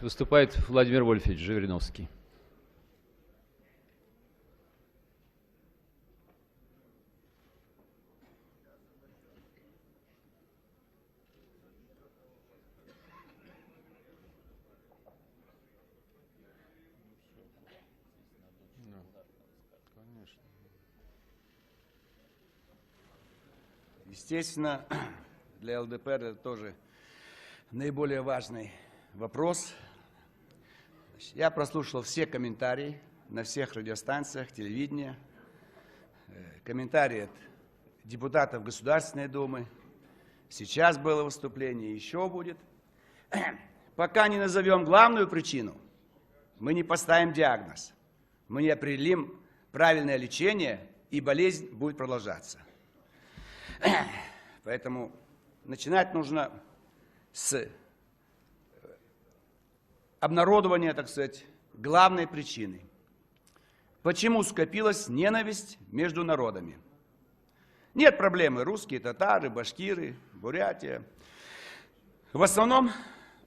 Выступает Владимир Вольфович Жириновский. Естественно, для ЛДПР это тоже наиболее важный вопрос. Я прослушал все комментарии на всех радиостанциях, телевидения, комментарии от депутатов Государственной Думы. Сейчас было выступление, еще будет. Пока не назовем главную причину, мы не поставим диагноз, мы не определим правильное лечение, и болезнь будет продолжаться. Поэтому начинать нужно с обнародования, так сказать, главной причины. Почему скопилась ненависть между народами? Нет проблемы русские, татары, башкиры, Бурятия. В основном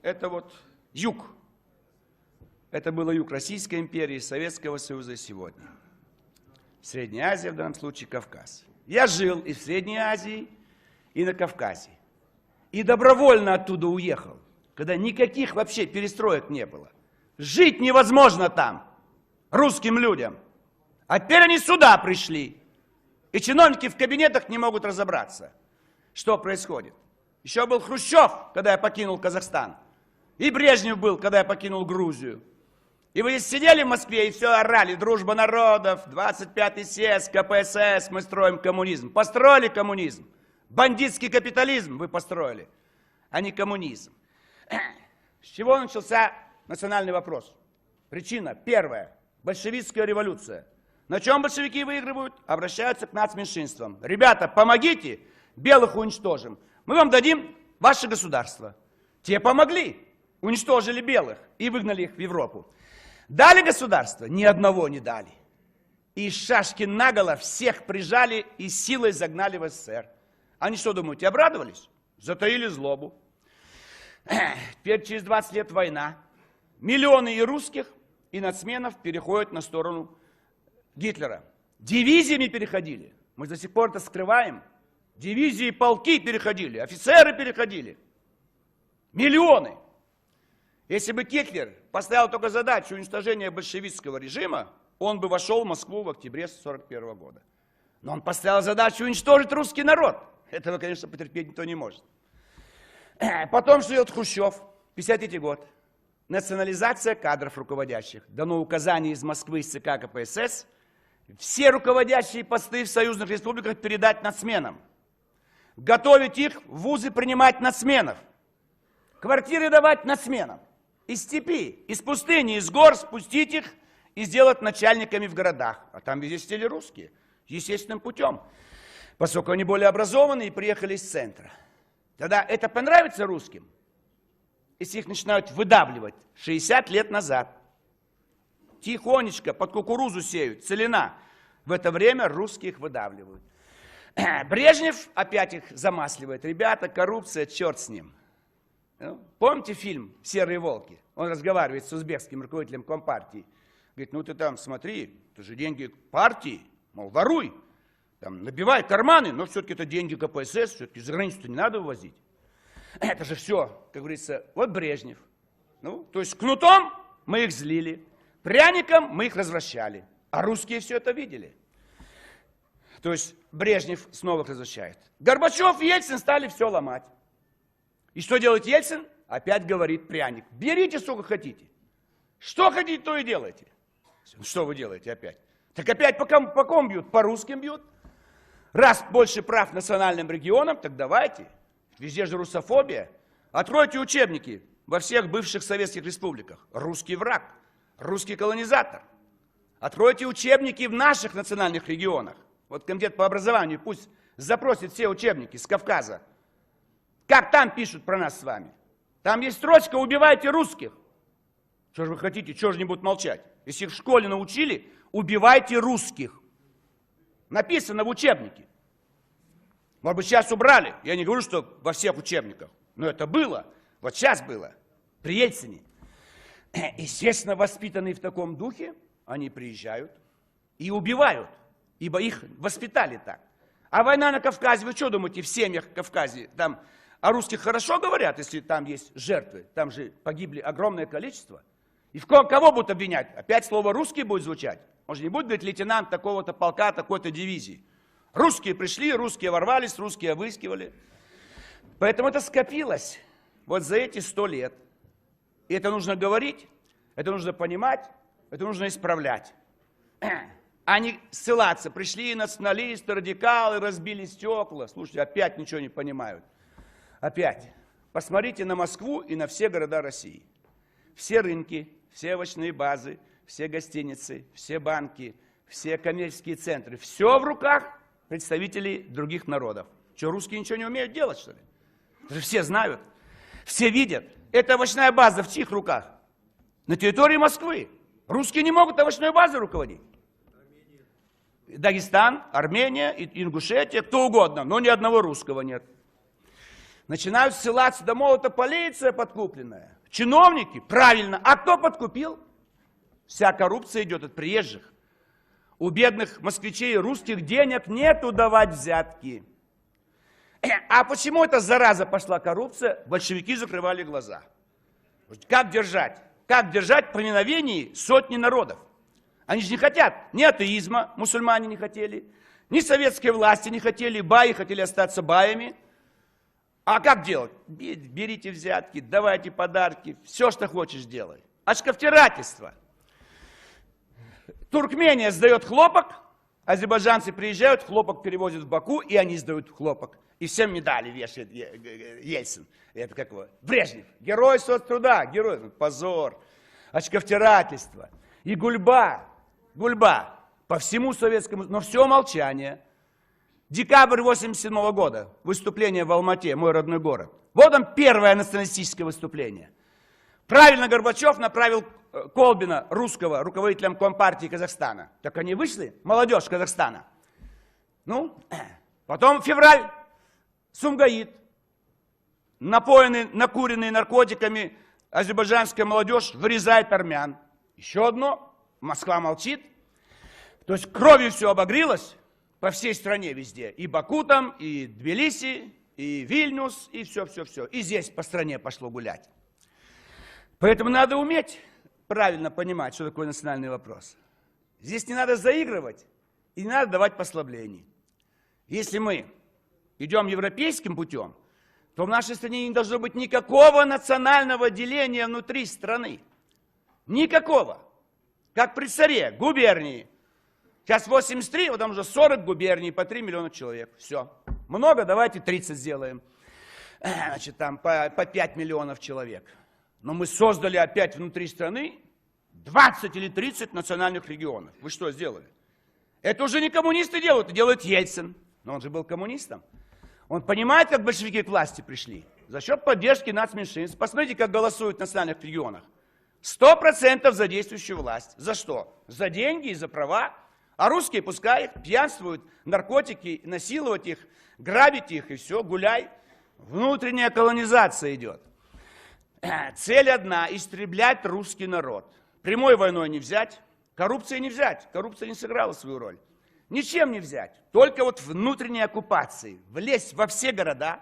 это вот юг. Это был юг Российской империи, Советского Союза сегодня. Средняя Азия, в данном случае Кавказ. Я жил и в Средней Азии, и на Кавказе. И добровольно оттуда уехал, когда никаких вообще перестроек не было. Жить невозможно там, русским людям. А теперь они сюда пришли. И чиновники в кабинетах не могут разобраться, что происходит. Еще был Хрущев, когда я покинул Казахстан. И Брежнев был, когда я покинул Грузию. И вы здесь сидели в Москве и все орали: дружба народов, 25-й съезд, КПСС, мы строим коммунизм. Построили коммунизм. Бандитский капитализм вы построили, а не коммунизм. С чего начался национальный вопрос? Причина первая. Большевистская революция. На чем большевики выигрывают? Обращаются к нацменьшинствам. Ребята, помогите, белых уничтожим. Мы вам дадим ваше государство. Те помогли, уничтожили белых и выгнали их в Европу. Дали государство? Ни одного не дали. И шашки наголо всех прижали и силой загнали в СССР. Они что, думаете, обрадовались? Затаили злобу. Теперь через 20 лет война. Миллионы и русских, и нацменов переходят на сторону Гитлера. Дивизиями переходили. Мы до сих пор это скрываем. Дивизии и полки переходили, офицеры переходили. Миллионы. Если бы Гитлер поставил только задачу уничтожения большевистского режима, он бы вошел в Москву в октябре 1941 года. Но он поставил задачу уничтожить русский народ. Этого, конечно, потерпеть никто не может. Потом что делает Хрущев? 1953 год. Национализация кадров руководящих. Дано указание из Москвы, из ЦК КПСС, все руководящие посты в союзных республиках передать нацменам. Готовить их в вузы, принимать нацменов. Квартиры давать нацменам. Из степи, из пустыни, из гор спустить их и сделать начальниками в городах. А там везде сидели русские. Естественным путем. Поскольку они более образованные и приехали из центра. Тогда это понравится русским, если их начинают выдавливать 60 лет назад. Тихонечко под кукурузу сеют, целина. В это время русские их выдавливают. Брежнев опять их замасливает. Ребята, коррупция, черт с ним. Помните фильм «Серые волки»? Он разговаривает с узбекским руководителем Компартии. Говорит, ну ты там смотри, это же деньги партии, мол, воруй. Там, набивай карманы, но все-таки это деньги КПСС, все-таки за границу-то не надо вывозить. Это же все, как говорится, вот Брежнев. Ну, то есть кнутом мы их злили, пряником мы их развращали, а русские все это видели. То есть Брежнев снова их развращает. Горбачев и Ельцин стали все ломать. И что делает Ельцин? Опять говорит пряник. Берите, сколько хотите. Что хотите, то и делайте. Что вы делаете опять? Так опять по ком бьют? По русским бьют. Раз больше прав национальным регионам, так давайте. Везде же русофобия. Откройте учебники во всех бывших советских республиках. Русский враг, русский колонизатор. Откройте учебники в наших национальных регионах. Вот комитет по образованию пусть запросит все учебники с Кавказа. Как там пишут про нас с вами? Там есть строчка «Убивайте русских». Что же вы хотите, что же они будут молчать? Если их в школе научили, убивайте русских. Написано в учебнике. Может быть, сейчас убрали. Я не говорю, что во всех учебниках. Но это было. Вот сейчас было. При Ельцине. естественно, воспитанные в таком духе, они приезжают и убивают, ибо их воспитали так. А война на Кавказе, вы что думаете, в семьях в Кавказе, там о русских хорошо говорят, если там есть жертвы, там же погибли огромное количество. И кого будут обвинять? Опять слово «русский» будет звучать. Он же не будет говорить лейтенант такого-то полка, такой-то дивизии. Русские пришли, русские ворвались, русские обыскивали. Поэтому это скопилось вот за эти 100 лет. И это нужно говорить, это нужно понимать, это нужно исправлять. А не ссылаться. Пришли националисты, радикалы, разбили стекла. Слушайте, опять ничего не понимают. Опять. Посмотрите на Москву и на все города России. Все рынки, все овощные базы, все гостиницы, все банки, все коммерческие центры. Все в руках представителей других народов. Что, русские ничего не умеют делать, что ли? Это же все знают, все видят. Это овощная база в чьих руках? На территории Москвы. Русские не могут овощной базой руководить. Дагестан, Армения, Ингушетия, кто угодно, но ни одного русского нет. Начинают ссылаться, да мол, это полиция подкупленная. Чиновники, правильно. А кто подкупил? Вся коррупция идет от приезжих. У бедных москвичей русских денег нету давать взятки. А почему эта зараза пошла коррупция? Большевики закрывали глаза. Как держать? Как держать в повиновении сотни народов? Они же не хотят ни атеизма, мусульмане не хотели, ни советской власти не хотели, баи хотели остаться баями. А как делать? Берите взятки, давайте подарки, все, что хочешь, делай. Очковтирательство. Туркмения сдает хлопок, азербайджанцы приезжают, хлопок перевозят в Баку, и они сдают хлопок. И всем медали вешает Ельцин. Это как его? Брежнев. Герой соцтруда, герой. Позор. Очковтирательство. И гульба. Гульба. По всему советскому, но все молчание. Декабрь 1987 года. Выступление в Алмате, мой родной город. Вот он, первое националистическое выступление. Правильно Горбачев направил Колбина, русского, руководителем Компартии Казахстана. Так они вышли, молодежь Казахстана. Ну, потом февраль, Сумгаит. Напоенный, накуренный наркотиками, азербайджанская молодежь вырезает армян. Еще одно, Москва молчит. То есть кровью все обогрелось по всей стране везде. И Баку там, и Тбилиси, и Вильнюс, и все-все-все. И здесь по стране пошло гулять. Поэтому надо уметь правильно понимать, что такое национальный вопрос. Здесь не надо заигрывать и не надо давать послаблений. Если мы идем европейским путем, то в нашей стране не должно быть никакого национального деления внутри страны. Никакого. Как при царе, губернии. Сейчас 83, вот там уже 40 губерний, по 3 миллиона человек. Все. Много, давайте 30 сделаем. Значит, там по 5 миллионов человек. Но мы создали опять внутри страны 20 или 30 национальных регионов. Вы что сделали? Это уже не коммунисты делают, это делает Ельцин. Но он же был коммунистом. Он понимает, как большевики к власти пришли? За счет поддержки нацменьшинств. Посмотрите, как голосуют в национальных регионах. 100% за действующую власть. За что? За деньги и за права. А русские пускай пьянствуют, наркотики, насиловать их, грабить их, и все, гуляй. Внутренняя колонизация идет. Цель одна – истреблять русский народ. Прямой войной не взять, коррупцией не взять. Коррупция не сыграла свою роль. Ничем не взять, только вот внутренней оккупации. Влезть во все города,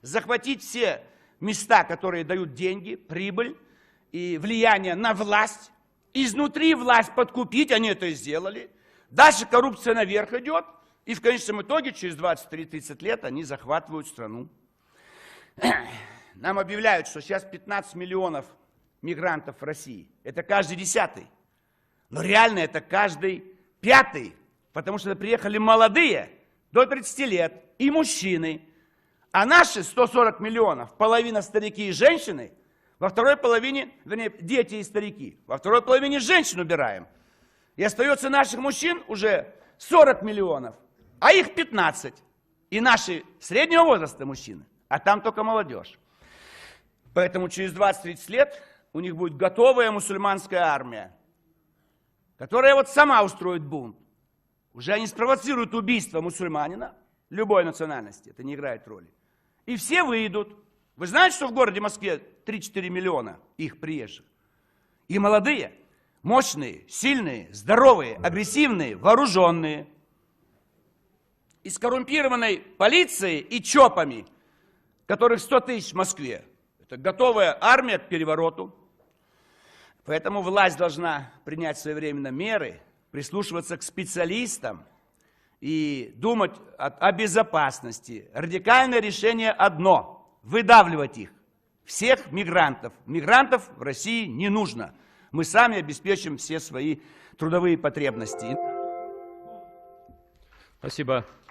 захватить все места, которые дают деньги, прибыль и влияние на власть. Изнутри власть подкупить, они это и сделали. Дальше коррупция наверх идет, и в конечном итоге через 20-30 лет они захватывают страну. Нам объявляют, что сейчас 15 миллионов мигрантов в России. Это каждый 10-й. Но реально это каждый 5-й. Потому что приехали молодые, до 30 лет, и мужчины. А наши 140 миллионов, половина старики и женщины, во второй половине, вернее, дети и старики, во второй половине женщин убираем. И остается наших мужчин уже 40 миллионов, а их 15. И наши среднего возраста мужчины, а там только молодежь. Поэтому через 20-30 лет у них будет готовая мусульманская армия, которая вот сама устроит бунт. Уже они спровоцируют убийство мусульманина, любой национальности, это не играет роли. И все выйдут. Вы знаете, что в городе Москве 3-4 миллиона их приезжих? И молодые, мощные, сильные, здоровые, агрессивные, вооруженные. И с коррумпированной полицией и ЧОПами, которых 100 тысяч в Москве. Это готовая армия к перевороту. Поэтому власть должна принять своевременно меры, прислушиваться к специалистам и думать о безопасности. Радикальное решение одно – выдавливать их. Всех мигрантов. Мигрантов в России не нужно. Мы сами обеспечим все свои трудовые потребности. Спасибо.